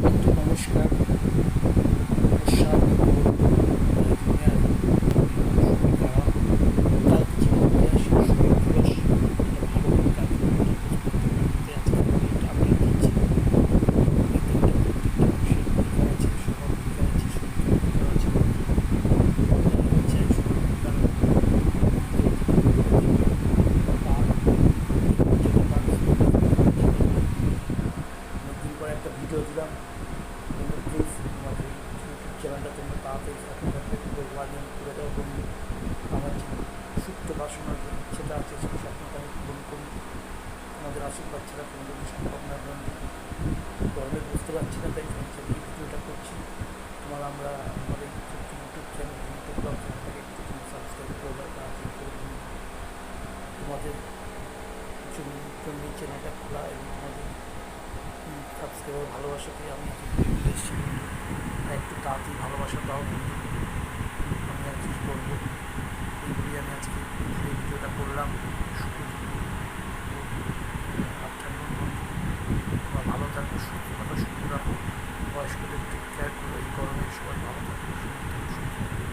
নমস্কার। নমস্কার। দুনিয়ার তারা কালকে ছিল ঐতিহাসিক শহীদ দিবস। এটা ভালো করে কালকে আজকে একটা আপডেট দিচ্ছি। এই দিনটা প্রত্যেকটা মানুষের অধিকার আছে, সবার অধিকার আছে, শহীদের অধিকার আছে। আমি চাই সবার অধিকার দিতে পাক, যেটা পাক অনেকদিন পরে একটা ভিডিও দিলাম। তোমরা প্লিজ তোমাদের ইউটিউব চ্যানেলটা তোমরা তাড়াতাড়ি সাবস্ক্রাইব করে ওয়ার্ডিং করে দাও বন্ধু। আমার যে সুপ্ত বাসনার যে ইচ্ছেটা আছে সেই স্বপ্নটা আমি পূরণ করি। তোমাদের আশীর্বাদ ছাড়া তোমাদের সম্ভব না বন্ধু। গরমে বুঝতে পারছি না, তাই ভাবছি এই ভিডিওটা করছি। আমরা আমাদের ছোট্ট ইউটিউব চ্যানেল ইউটিউব ব্লগ চ্যানেলটাকে একটু তুমি সাবস্ক্রাইব করে দাও তাড়াতাড়ি করে বন্ধু। তোমাদের জন্য এই চ্যানেলটা খোলা এবং তোমাদের সাবস্ক্রাইবার ভালোবাসাকে আমি আজকে এগিয়ে এসেছি বন্ধু। আর একটু তাড়াতাড়ি ভালোবাসা দাও বন্ধু। আমি আর কী করবো, এইগুলি আমি আজকে এই ভিডিওটা করলাম। শুভ দুপুর 8টা বন্ধু। তোমরা ভালো থাকো, সুস্থ থাকো, সুন্দর রাখো, বয়স্কদের টেক কেয়ার করো। এই গরমে সবাই ভালো থাকো, সুন্দর থাকো, সুস্থ থাকো।